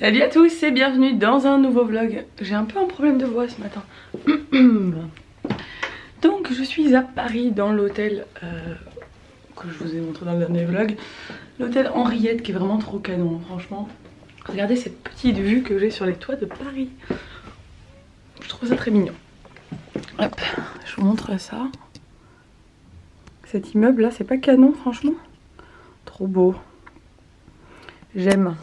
Salut à tous et bienvenue dans un nouveau vlog. J'ai un peu un problème de voix ce matin. Donc je suis à Paris dans l'hôtel que je vous ai montré dans le dernier vlog. L'hôtel Henriette qui est vraiment trop canon, franchement. Regardez cette petite vue que j'ai sur les toits de Paris. Je trouve ça très mignon. Hop, je vous montre ça. Cet immeuble là, c'est pas canon franchement. Trop beau. J'aime.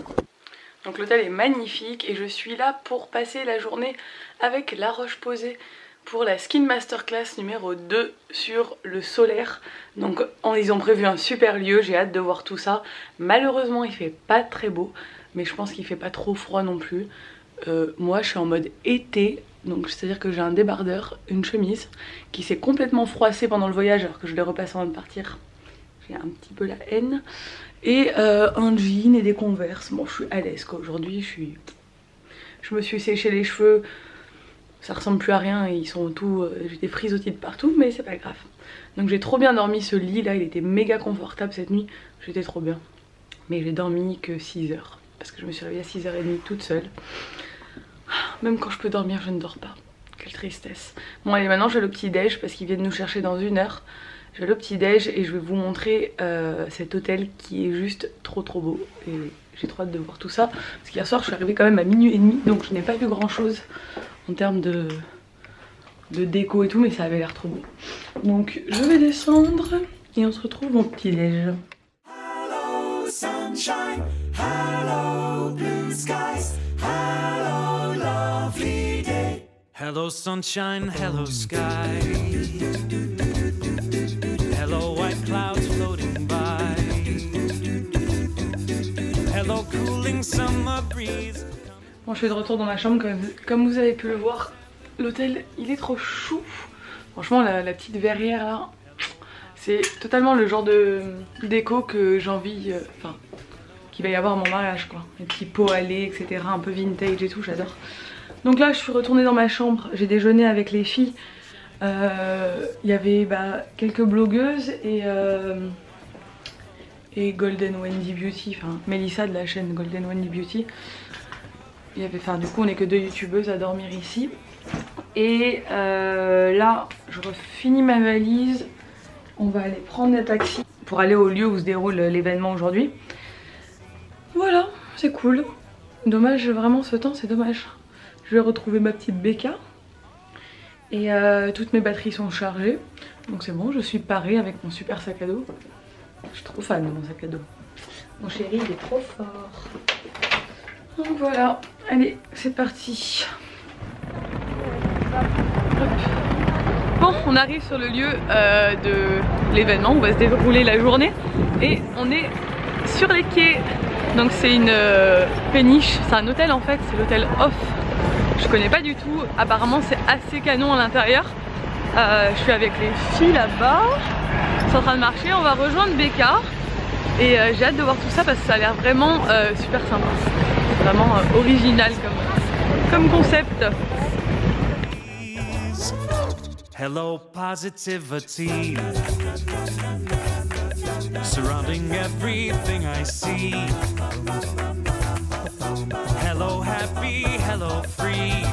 Donc l'hôtel est magnifique et je suis là pour passer la journée avec La Roche-Posay pour la Skin Masterclass numéro 2 sur le solaire. Donc ils ont prévu un super lieu, j'ai hâte de voir tout ça. Malheureusement il fait pas très beau, mais je pense qu'il fait pas trop froid non plus. Moi je suis en mode été, donc c'est à dire que j'ai un débardeur, une chemise qui s'est complètement froissée pendant le voyage alors que je l'ai repassée avant de partir. J'ai un petit peu la haine. Et un jean et des Converse. Bon, je suis à l'aise quoi. Aujourd'hui, je me suis séché les cheveux. Ça ressemble plus à rien et ils sont tout. J'ai des frisottis de partout, mais c'est pas grave. Donc j'ai trop bien dormi. Ce lit là, il était méga confortable cette nuit. J'étais trop bien. Mais j'ai dormi que 6 heures. Parce que je me suis réveillée à 6h30 toute seule. Même quand je peux dormir, je ne dors pas. Quelle tristesse. Bon, allez, maintenant je vais le petit-déj parce qu'ils viennent nous chercher dans 1 heure. Je vais le petit-déj et je vais vous montrer cet hôtel qui est juste trop beau. Et j'ai trop hâte de voir tout ça. Parce qu'hier soir je suis arrivée quand même à 00h30. Donc je n'ai pas vu grand chose en termes de déco et tout. Mais ça avait l'air trop beau. Donc je vais descendre et on se retrouve au petit-déj. Hello sunshine, hello blue skies, hello lovely day. Hello sunshine, hello sky. Hello white clouds floating by. Hello cooling summer breeze. Bon, je suis de retour dans ma chambre comme vous avez pu le voir. L'hôtel il est trop chou. Franchement la petite verrière là, c'est totalement le genre de déco que j'ai envie, enfin qu'il va y avoir à mon mariage quoi. Les petits pots allés etc, un peu vintage et tout, j'adore. Donc là je suis retournée dans ma chambre, j'ai déjeuné avec les filles. Il y avait quelques blogueuses et Golden Wendy Beauty, enfin Mélissa de la chaîne Golden Wendy Beauty. Il y avait, enfin du coup on est que 2 youtubeuses à dormir ici. Et là je finis ma valise, on va aller prendre un taxi pour aller au lieu où se déroule l'événement aujourd'hui. Voilà, c'est cool. Dommage, vraiment ce temps c'est dommage. Je vais retrouver ma petite Becca. Et toutes mes batteries sont chargées. Donc c'est bon, je suis parée avec mon super sac à dos. Je suis trop fan de mon sac à dos. Mon chéri il est trop fort. Donc voilà, allez c'est parti. Hop. Bon, on arrive sur le lieu de l'événement où va se dérouler la journée. Et on est sur les quais. Donc c'est une péniche, c'est un hôtel en fait, c'est l'hôtel Off. Je connais pas du tout, apparemment c'est assez canon à l'intérieur. Je suis avec les filles là-bas, ils sont en train de marcher, on va rejoindre Becca. Et j'ai hâte de voir tout ça parce que ça a l'air vraiment super sympa. C'est vraiment original comme concept. Hello positivity, surrounding everything I see. Hello happy, hello free.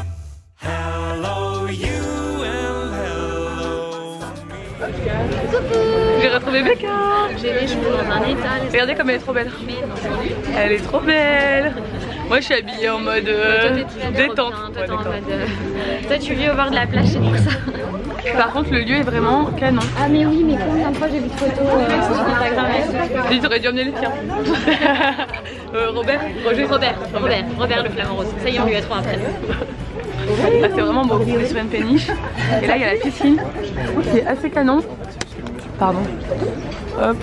Hello you and hello me. J'ai retrouvé Becca. J'ai les cheveux dans un état. Regardez comme elle est trop belle. Elle est trop belle. Moi je suis habillée en mode détente. Toi, toi tu vis au bord de la plage, c'est pour ça. Par contre le lieu est vraiment canon. Ah mais oui, mais combien de fois j'ai vu de photos sur Instagram et Dis, t'aurais dû emmener les tiens. Robert le flamant rose. Ça y est, on lui a trouvé un prénom. Là c'est vraiment beau, on est sur une péniche. Et là il y a la piscine qui est assez canon. Pardon. Hop.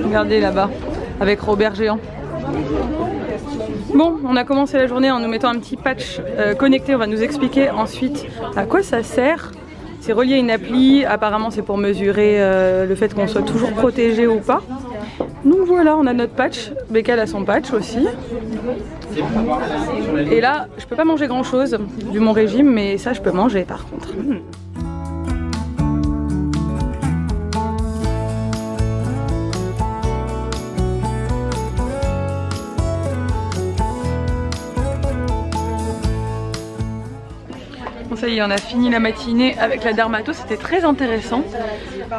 Regardez là-bas, avec Robert géant. Bon, on a commencé la journée en nous mettant un petit patch connecté. On va nous expliquer ensuite à quoi ça sert. C'est relié à une appli, apparemment c'est pour mesurer le fait qu'on soit toujours protégé ou pas. Donc voilà, on a notre patch, Becca a son patch aussi. Et là, je peux pas manger grand chose du mon régime, mais ça je peux manger par contre. Ça y est, on a fini la matinée avec la dermato, c'était très intéressant.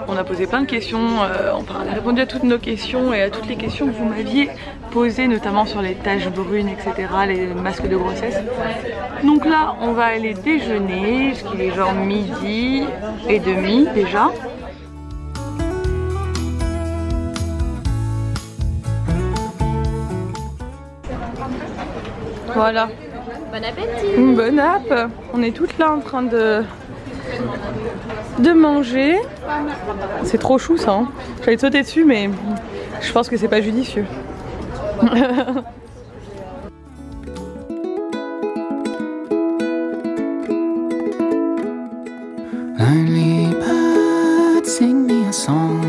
On a posé plein de questions, on a répondu à toutes nos questions et à toutes les questions que vous m'aviez posées, notamment sur les taches brunes, etc., les masques de grossesse. Donc là, on va aller déjeuner, ce qui est genre 12h30 déjà. Voilà. Bon appétit. Bon app. On est toutes là en train de manger. C'est trop chou ça, hein. J'allais te sauter dessus mais je pense que c'est pas judicieux. Lonely bird, sing me a song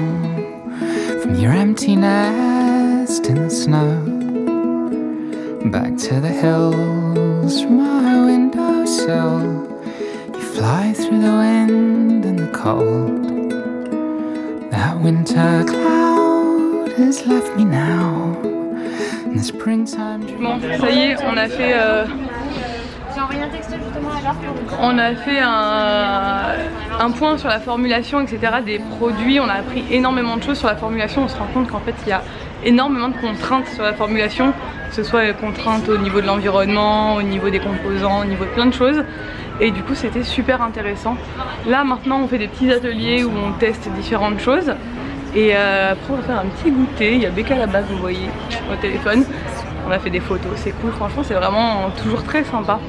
from your empty nest in the snow. Back to the hills from my windowsill. You fly through the wind and the cold. That winter cloud has left me now. And the springtime dream. Bon, ça y est, on a fait J'ai envoyé un texto justement à l'heure pour on a fait un point sur la formulation, etc. des produits. On a appris énormément de choses sur la formulation. On se rend compte qu'en fait il y a énormément de contraintes sur la formulation, que ce soit les contraintes au niveau de l'environnement, au niveau des composants, au niveau de plein de choses. Et du coup c'était super intéressant. Là maintenant on fait des petits ateliers où on teste différentes choses. Et après on va faire un petit goûter. Il y a Becca là-bas que vous voyez au téléphone. On a fait des photos, c'est cool. Franchement c'est vraiment toujours très sympa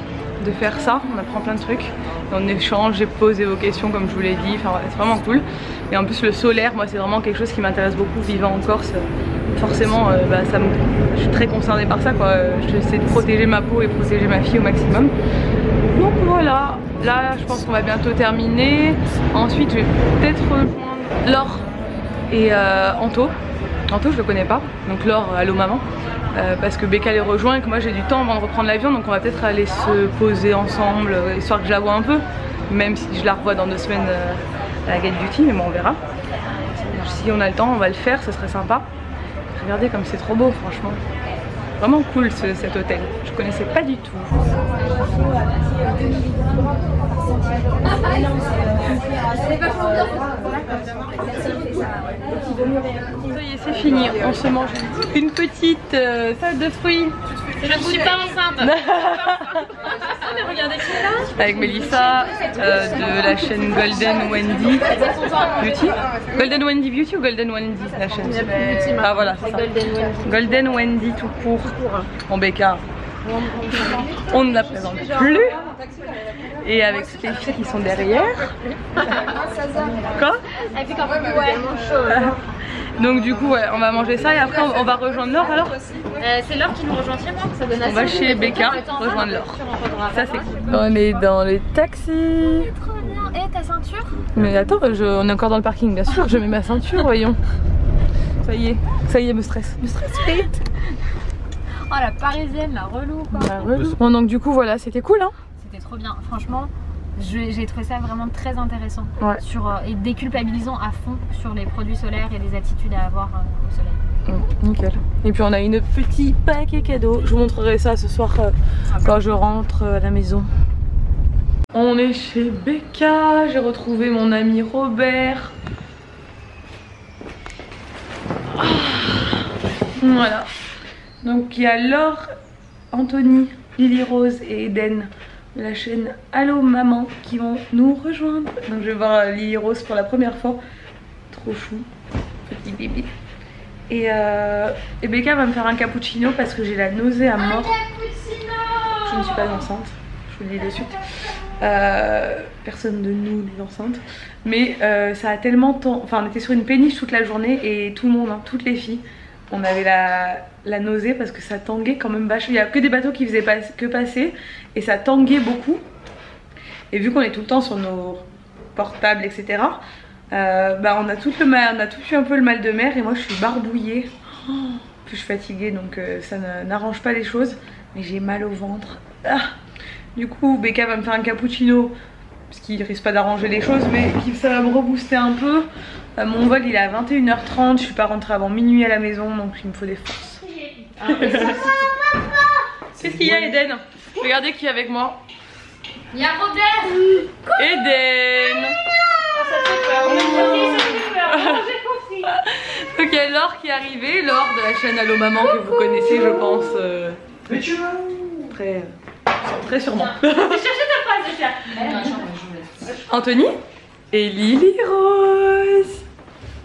de faire ça. On apprend plein de trucs. On échange, j'ai posé vos questions comme je vous l'ai dit. Enfin voilà, c'est vraiment cool. Et en plus le solaire, moi c'est vraiment quelque chose qui m'intéresse beaucoup vivant en Corse. Forcément je suis très concernée par ça quoi. J'essaie de protéger ma peau et protéger ma fille au maximum. Donc voilà, là je pense qu'on va bientôt terminer. Ensuite je vais peut-être rejoindre Laure et Anto. Anto je le connais pas, donc Laure, allô maman. Parce que Becca les rejoint et que moi j'ai du temps avant de reprendre l'avion, donc on va peut-être aller se poser ensemble, histoire que je la vois un peu, même si je la revois dans 2 semaines à la Gate Duty, mais bon on verra. Si on a le temps on va le faire, ce serait sympa. Regardez comme c'est trop beau franchement. Vraiment cool cet hôtel, je connaissais pas du tout. Ça y est, c'est fini, on se mange une petite salade de fruits. Je ne suis pas enceinte. Mais regardez qui est là. Avec Mélissa de la chaîne Golden Wendy Beauty. Golden Wendy Beauty ou Golden Wendy la chaîne? Ah voilà, c'est ça. Golden Wendy tout court. Bon Becca, on ne la présente plus. Et avec toutes les filles qui sont derrière. Quoi? Elle fait quand même chaud. Donc du coup ouais, on va manger ça et après on va rejoindre Laure alors. C'est Laure qui nous rejoint chez moi. Ça donne On va chez Becca rejoindre Laure. Ça c'est cool. On est dans le taxi. Trop bien. Et ta ceinture? Mais attends, on est encore dans le parking bien sûr. Je mets ma ceinture, voyons. Ça y est, me stresse vite. Oh la parisienne, la relou quoi. La relou. Bon donc du coup voilà, c'était cool hein. C'était trop bien. Franchement, j'ai trouvé ça vraiment très intéressant. Ouais. Et déculpabilisant à fond sur les produits solaires et les attitudes à avoir au soleil. Nickel. Et puis on a une petit paquet cadeau. Je vous montrerai ça ce soir quand je rentre à la maison. On est chez Becca. J'ai retrouvé mon ami Robert. Voilà. Donc il y a Laure, Anthony, Lily Rose et Eden de la chaîne Allo Maman qui vont nous rejoindre. Donc je vais voir Lily Rose pour la première fois. Trop chou. Petit bébé. Et Becca va me faire un cappuccino parce que j'ai la nausée à mort. Je ne suis pas enceinte, je vous le dis de suite. Personne de nous n'est enceinte. Mais ça a tellement... Enfin on était sur une péniche toute la journée et tout le monde, hein, toutes les filles, on avait la nausée parce que ça tanguait quand même vachement. Il n'y a que des bateaux qui faisaient que passer et ça tanguait beaucoup. Et vu qu'on est tout le temps sur nos portables, etc. On a tout eu un peu le mal de mer et moi je suis barbouillée. Puis je suis fatiguée donc ça n'arrange pas les choses. Mais j'ai mal au ventre. Du coup Becca va me faire un cappuccino parce qu'il risque pas d'arranger les choses mais ça va me rebooster un peu. Mon vol il est à 21h30, je suis pas rentrée avant minuit à la maison donc il me faut des forces. Qu'est-ce qu'il y a Eden? Regardez qui est avec moi. Il y a Robert. Eden. Donc il y a Laure qui est arrivée, Laure de la chaîne Allo Maman que vous connaissez je pense très sûrement. Anthony et Lily Rose.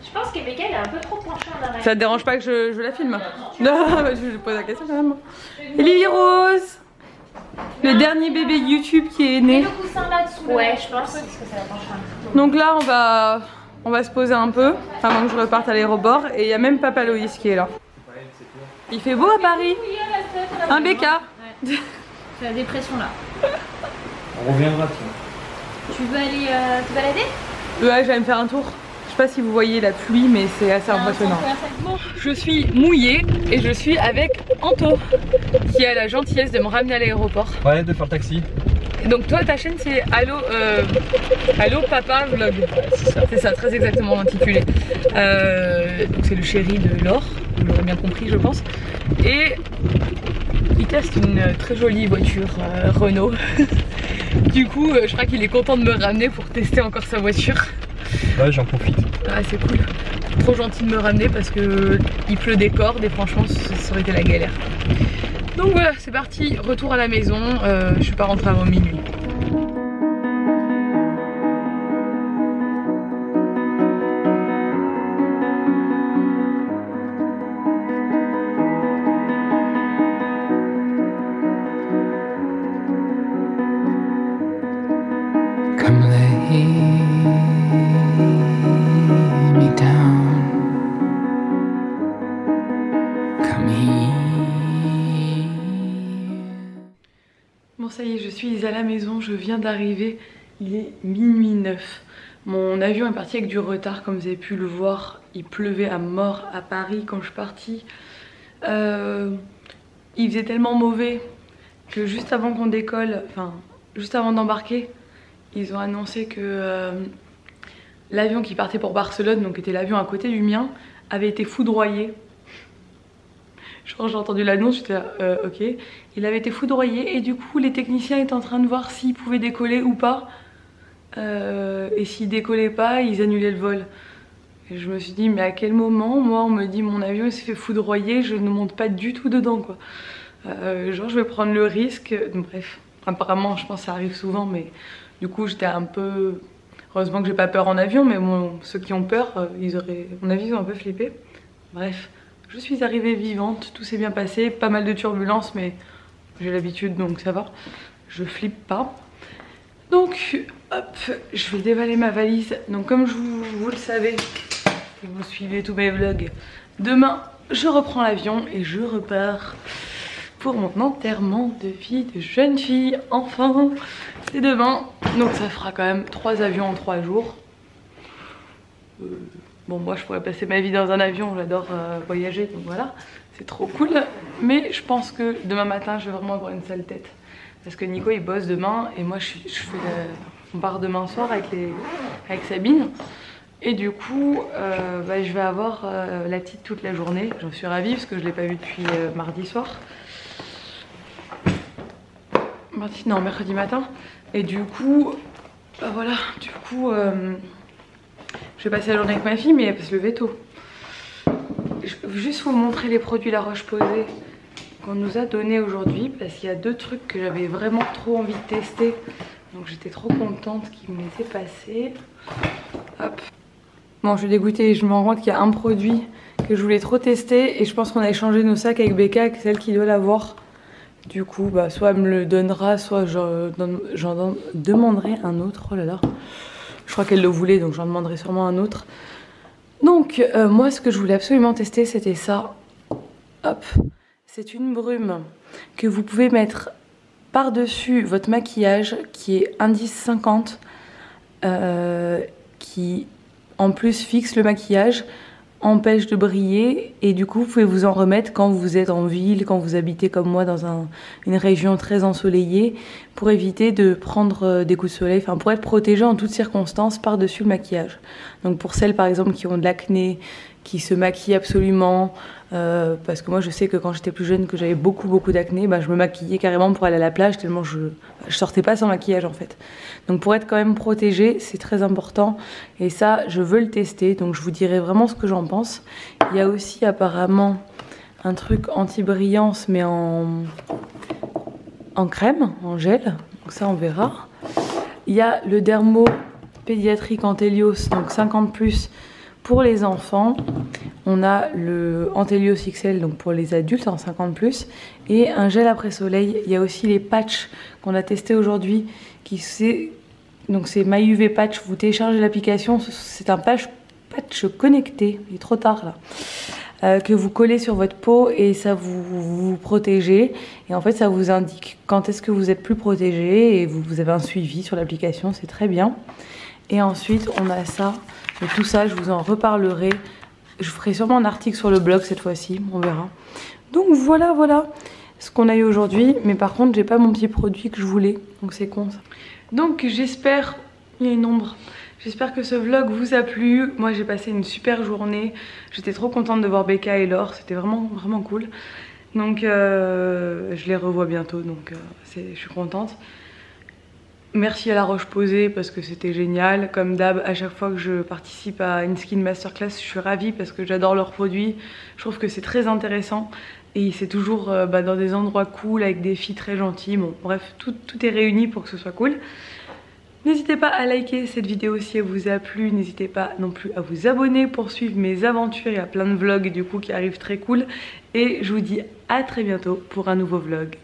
Je pense que Becca elle est un peu trop penchée en arrière. Ça te dérange pas que je la filme? Non, je pose la question quand même. Et Lily Rose, le dernier bébé YouTube qui est né. Et le coussin là-dessous. Ouais, je pense parce que ça va pencher un peu. Donc là on va se poser un peu avant que je reparte à l'aéroport et il y a même Papa Loïs qui est là. Il fait beau à Paris. Un Becca. Ouais. C'est la dépression là. On reviendra, tiens. Tu veux aller te balader? Ouais, je vais me faire un tour. Je sais pas si vous voyez la pluie mais c'est assez impressionnant. Je suis mouillée et je suis avec Anto qui a la gentillesse de me ramener à l'aéroport. Ouais, de faire le taxi. Donc toi ta chaîne c'est Allo Papa Vlog. C'est ça, très exactement intitulé. Donc c'est le chéri de Laure, vous l'aurez bien compris je pense. Et il teste une très jolie voiture Renault. Du coup je crois qu'il est content de me ramener pour tester encore sa voiture. Ouais, j'en profite. Ah c'est cool. Trop gentil de me ramener parce que il pleut des cordes et franchement ça aurait été la galère. Donc voilà, c'est parti, retour à la maison, je suis pas rentrée avant minuit. Come lay me down. Come here. Bon ça y est, je suis à la maison, je viens d'arriver, il est minuit 9. Mon avion est parti avec du retard comme vous avez pu le voir, il pleuvait à mort à Paris quand je suis partie. Il faisait tellement mauvais que juste avant qu'on décolle, enfin juste avant d'embarquer, ils ont annoncé que l'avion qui partait pour Barcelone, donc était l'avion à côté du mien, avait été foudroyé. Genre j'ai entendu l'annonce, j'étais là, ok. Il avait été foudroyé et du coup les techniciens étaient en train de voir s'il pouvait décoller ou pas. Et s'il décollait pas, ils annulaient le vol. Et je me suis dit mais à quel moment, moi on me dit mon avion il s'est fait foudroyer, je ne monte pas du tout dedans quoi. Genre je vais prendre le risque, bref. Apparemment je pense que ça arrive souvent mais du coup j'étais un peu... Heureusement que j'ai pas peur en avion mais bon, ceux qui ont peur, ils auraient, à mon avis ils ont un peu flippé. Bref. Je suis arrivée vivante, tout s'est bien passé, pas mal de turbulences mais j'ai l'habitude donc ça va, je flippe pas. Donc hop, je vais dévaler ma valise. Donc comme vous le savez, si vous suivez tous mes vlogs, demain je reprends l'avion et je repars pour mon enterrement de vie de jeune fille. Enfin, c'est demain, donc ça fera quand même 3 avions en 3 jours. Bon moi je pourrais passer ma vie dans un avion, j'adore voyager donc voilà, c'est trop cool. Mais je pense que demain matin je vais vraiment avoir une sale tête. Parce que Nico il bosse demain et moi on part demain soir avec Sabine. Et du coup je vais avoir la petite toute la journée. J'en suis ravie parce que je l'ai pas vue depuis mardi soir. Mercredi matin. Et du coup, voilà, du coup... je vais passer la journée avec ma fille mais elle peut se lever tôt. Je vais juste vous montrer les produits La Roche-Posay qu'on nous a donné aujourd'hui parce qu'il y a 2 trucs que j'avais vraiment trop envie de tester. Donc j'étais trop contente qu'ils me laissaient passer. Hop. Bon je vais dégoûter, je me rends compte qu'il y a un produit que je voulais trop tester et je pense qu'on a échangé nos sacs avec Becca, avec celle qui doit l'avoir. Du coup bah, soit elle me le donnera, soit j'en demanderai un autre. Oh là là. Je crois qu'elle le voulait donc j'en demanderai sûrement un autre. Donc moi ce que je voulais absolument tester c'était ça. Hop. C'est une brume que vous pouvez mettre par-dessus votre maquillage qui est indice 50. Qui en plus fixe le maquillage, empêche de briller et du coup vous pouvez vous en remettre quand vous êtes en ville, quand vous habitez comme moi dans une région très ensoleillée pour éviter de prendre des coups de soleil, enfin pour être protégé en toutes circonstances par-dessus le maquillage. Donc pour celles par exemple qui ont de l'acné, qui se maquillent absolument. Parce que moi je sais que quand j'étais plus jeune, que j'avais beaucoup d'acné, bah, je me maquillais carrément pour aller à la plage tellement je sortais pas sans maquillage en fait. Donc pour être quand même protégée, c'est très important et ça je veux le tester, donc je vous dirai vraiment ce que j'en pense. Il y a aussi apparemment un truc anti-brillance mais en crème, en gel, donc ça on verra. Il y a le Dermo pédiatrique Antelios, donc 50+, pour les enfants. On a le Antelios XL, donc pour les adultes en 50+, et un gel après soleil. Il y a aussi les patchs qu'on a testé aujourd'hui, donc c'est My UV Patch. Vous téléchargez l'application, c'est un patch connecté, il est trop tard là, que vous collez sur votre peau et ça vous protégez. Et en fait ça vous indique quand est-ce que vous êtes plus protégé et vous avez un suivi sur l'application, c'est très bien. Et ensuite on a ça, et tout ça je vous en reparlerai. Je ferai sûrement un article sur le blog cette fois-ci, on verra. Donc voilà ce qu'on a eu aujourd'hui. Mais par contre j'ai pas mon petit produit que je voulais, donc c'est con ça. Donc j'espère, il y a une ombre. J'espère que ce vlog vous a plu. Moi j'ai passé une super journée. J'étais trop contente de voir Becca et Laure, c'était vraiment cool. Donc je les revois bientôt, donc je suis contente. Merci à La Roche-Posay parce que c'était génial. Comme d'hab, à chaque fois que je participe à une skin masterclass, je suis ravie parce que j'adore leurs produits. Je trouve que c'est très intéressant et c'est toujours dans des endroits cool avec des filles très gentilles. Bon, bref, tout est réuni pour que ce soit cool. N'hésitez pas à liker cette vidéo si elle vous a plu. N'hésitez pas non plus à vous abonner pour suivre mes aventures. Il y a plein de vlogs du coup qui arrivent très cool. Et je vous dis à très bientôt pour un nouveau vlog.